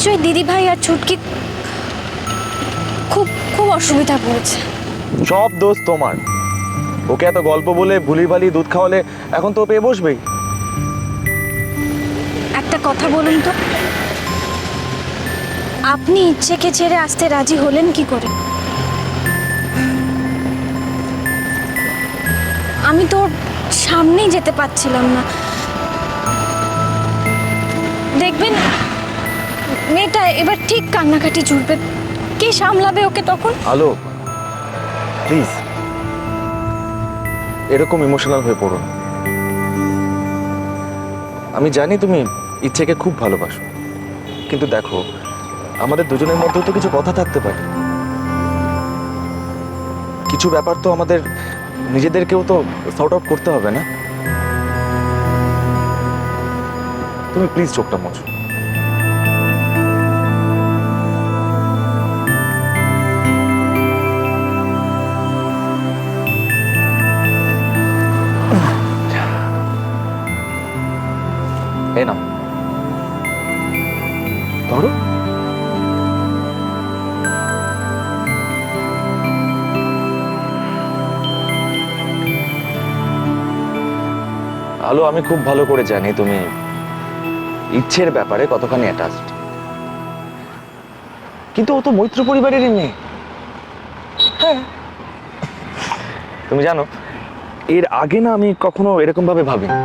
নিশ্চয়ই দিদি ভাই আর ছুটকি খুব খুব অসুবিধা পড়েছে। সব দোষ তোমার। ওকে এত গল্প বলে ভুলি ভালি দুধ খাওয়ালে এখন তো পেয়ে বসবেই। একটা কথা বলুন তো, আপনি ইচ্ছেকে ছেড়ে আসতে রাজি হলেন কি করে? আমি তো সামনেই যেতে পারছিলাম না। দেখবেন মেয়েটা এবার ঠিক কান্নাকাটি জুড়বে, কে সামলাবে ওকে তখন? আলো প্লিজ এরকম ইমোশনাল হয়ে পড়ো না। আমি জানি তুমি ইচ্ছেকে খুব ভালোবাসো, কিন্তু দেখো আমাদের দুজনের মধ্যেও তো কিছু কথা থাকতে পারে। কিছু ব্যাপার তো আমাদের নিজেদেরকেও তো সর্ট আউট করতে হবে না? তুমি প্লিজ চোখটা মোছো। এই নাও ধরো। আলো, আমি খুব ভালো করে জানি তুমি ইচ্ছের ব্যাপারে কতখানি অ্যাটাচড, কিন্তু ও তো মৈত্র পরিবারেরই মেয়ে। হ্যাঁ, তুমি জানো এর আগে না আমি কখনো এরকম ভাবে ভাবিনি।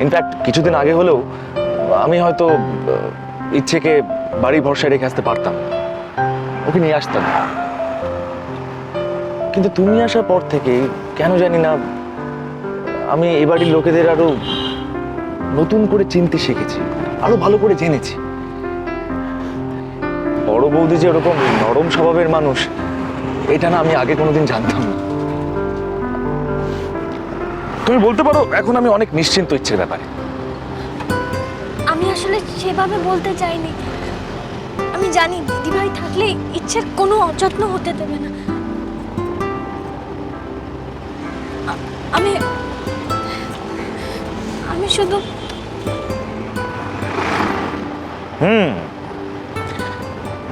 ইনফ্যাক্ট কিছুদিন আগে হলেও আমি হয়তো ইচ্ছেকে বাড়ি ভরসায় রেখে আসতে পারতাম, ওকে নিয়ে আসতাম। কিন্তু তুমি আসার পর থেকে কেন জানি না আমি এ বাড়ির লোকেদের আরো নতুন করে চিনতে শিখেছি, আরো ভালো করে জেনেছি। বড় বৌদি যে ওরকম নরম স্বভাবের মানুষ এটা না আমি আগে কোনোদিন জানতাম না। তুমি বলতে পারো এখন আমি অনেক নিশ্চিন্ত ইচ্ছের ব্যাপারে। আমি আসলে সেভাবে বলতে চাইনি। আমি জানি দিদিভাই থাকলে ইচ্ছের কোনো অযত্ন হতে দেবে না। আমি আমি শুধু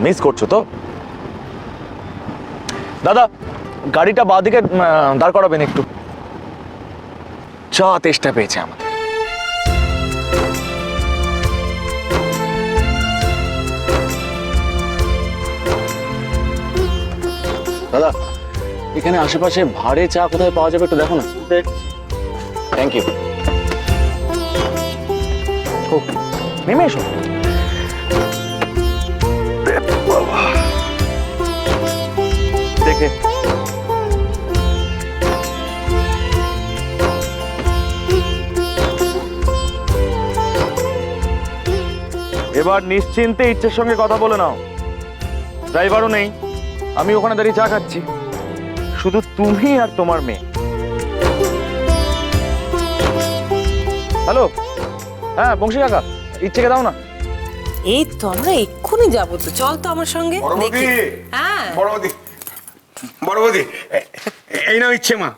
মিস করছো তো? দাদা গাড়িটা বাঁদিকে দাঁড় করাবেন একটু, চা তেষ্টা পেয়েছে আমাদের। দাদা এখানে আশেপাশে ভাড়ে চা কোথায় পাওয়া যাবে একটু দেখো না। Thank you. নেমে এসো। দেখে এবার নিশ্চিন্তে ইচ্ছের সঙ্গে কথা বলে নাও। ড্রাইভারও নেই, আমি ওখানে দাঁড়িয়ে চা খাচ্ছি, শুধু তুমি আর তোমার মেয়ে। হ্যালো, হ্যাঁ বংশী কাকা, ইচ্ছেকে দাও না। এই তো আমরা এক্ষুনি যাবো, তো চল তো আমার সঙ্গে। দেখি। হ্যাঁ বড় বৌদি, এই নাও ইচ্ছে মা,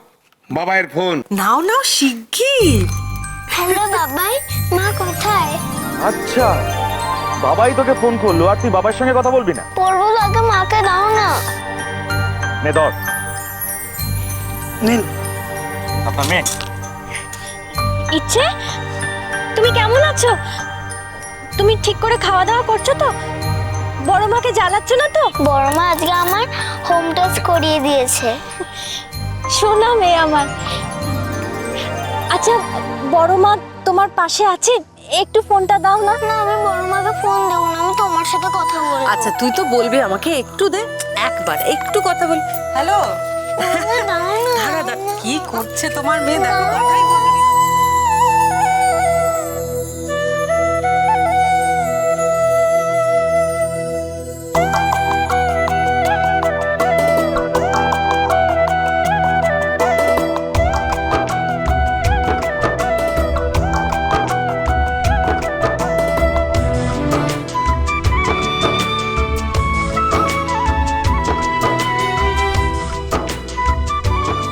বাবাইয়ের ফোন। নাও নাও শিগগির। হ্যালো বাবাই, মা কোথায়? আচ্ছা বাবাই তোকে ফোন করলো আর তুই বাবার সঙ্গে কথা বলবি না? পড়বো আগে, মাকে দাও না। নে ধর। নিন আপনার মেয়ে। ইচ্ছে, তুমি কেমন আছো? তুমি ঠিক করে খাওয়া দাওয়া করছো তো? বড় মাকে জ্বালাচ্ছ না তো? বড় মা আজকে আমার হোম টাচ করিয়ে দিয়েছে। শোনা মেয়ে আমার। আচ্ছা বড় মা তোমার পাশে আছে? একটু ফোনটা দাও না। না, আমি বড় মাকে ফোন দেবো না, আমি তোমার সাথে কথা বলবো। আচ্ছা তুই তো বলবি আমাকে, একটু দে, একবার একটু কথা বল। হ্যালো, দাও না। দাঁড়া দাঁড়া, কি করছে তোমার মেয়ে, দেখো কথাই বলে।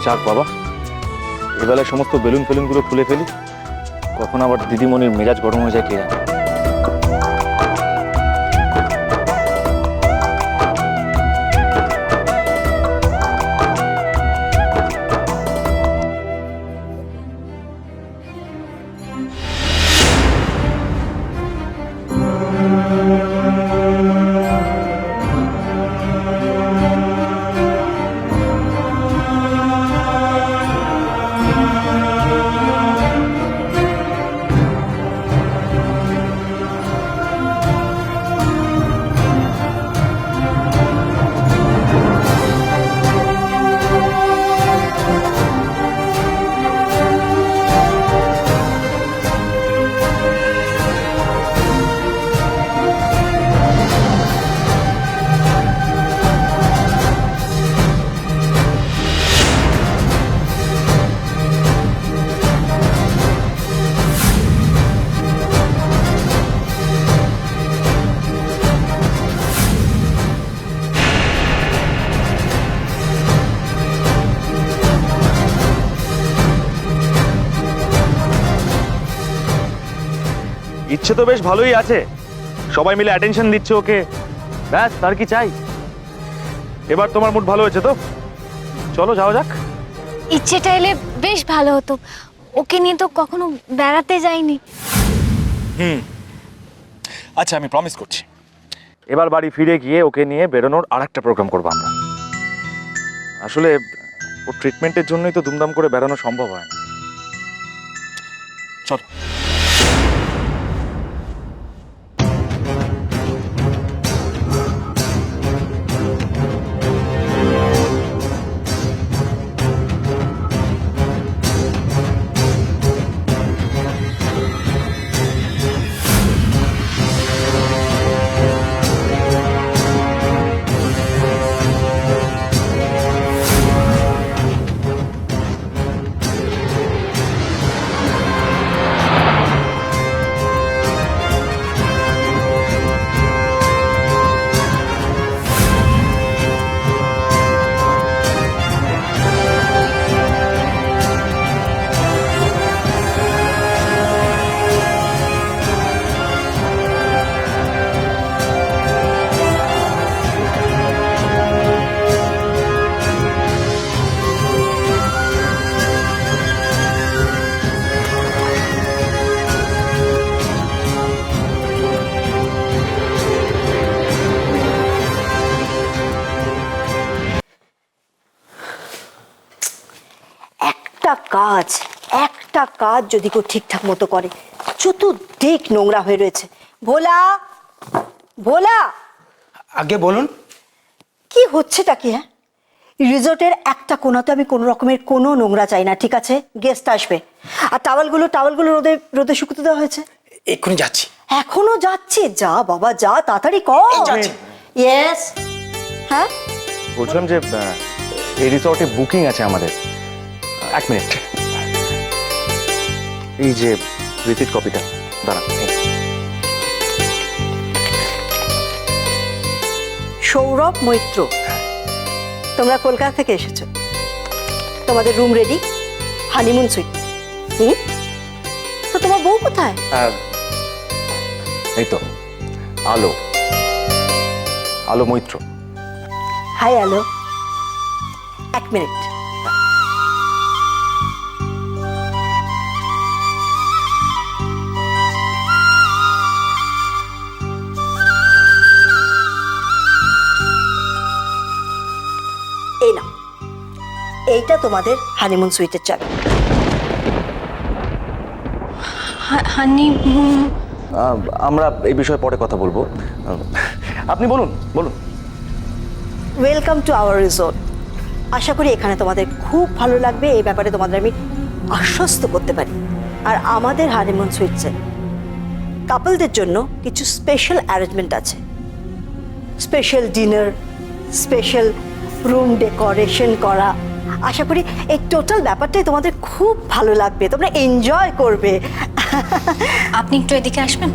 যাক বাবা, এবেলায় সমস্ত বেলুন ফেলুনগুলো খুলে ফেলি, কখন আবার দিদিমণির মেজাজ গরম হয়ে যায় কে জানে। ইচ্ছে তো বেশ ভালোই আছে, সবাই মিলে অ্যাটেনশন দিচ্ছে ওকে, ব্যাস তার কি চাই। এবার তোমার মুড ভালো হয়েছে তো, চলো যাওয়া যাক। ইচ্ছেটা এলে বেশ ভালো হতো, ওকে নিয়ে তো কখনো বেড়াতে যাইনি। আচ্ছা আমি প্রমিস করছি, এবার বাড়ি ফিরে গিয়ে ওকে নিয়ে বেরোনোর আর একটা প্রোগ্রাম করবো আমরা। আসলে ওর ট্রিটমেন্টের জন্যই তো দুমদাম করে বেরোনো সম্ভব হয় না। চলো। একটা কাজ যদি কেউ ঠিকঠাক মতো করে, চতুর্দিক নোংরা হয়ে রয়েছে। ভোলা, ভোলা, আগে বলুন। কি হচ্ছেটা কি? হ্যাঁ, রিসোর্টের একটা কোনাতে আমি কোনো রকমের কোনো নোংরা চাই না, ঠিক আছে? গেস্ট আসবে। আর টাওয়ালগুলো রোদে রোদে শুকোতে দেওয়া হয়েছে। এক্ষুনি যাচ্ছি। এখনো যাচ্ছে? যা বাবা যা, তাড়াতাড়ি কর। যাচ্ছি। ইয়েস। হ্যাঁ, বলছিলাম যে এই রিসর্টে বুকিং আছে আমাদের। এক মিনিট, এই যে রিসিট কপিটা দাঁড়া। সৌরভ মৈত্র, তোমরা কলকাতা থেকে এসেছো, তোমাদের রুম রেডি, হানিমুন সুইট। তো তোমার বউ কোথায়? এই তো আলো, আলো মৈত্র। হাই আলো, এক মিনিট। এই না, এইটা তোমাদের হানিমুন সুইটের চাবি। হানিমুন? আমরা এই বিষয়ে পরে কথা বলবো, আপনি বলুন বলুন। Welcome to our resort. আশা করি এখানে তোমাদের খুব ভালো লাগবে, এই ব্যাপারে তোমাদের আমি আশ্বস্ত করতে পারি। আর আমাদের হানিমুন সুইটসে কাপলদের জন্য কিছু স্পেশাল অ্যারেঞ্জমেন্ট আছে, special dinner, special room decoration করা। আশা করি এই টোটাল ব্যাপারটাই তোমাদের খুব ভালো লাগবে, তোমরা এনজয় করবে। আপনি একটু এদিকে আসবেন।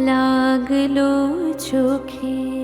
লাগলো চোখে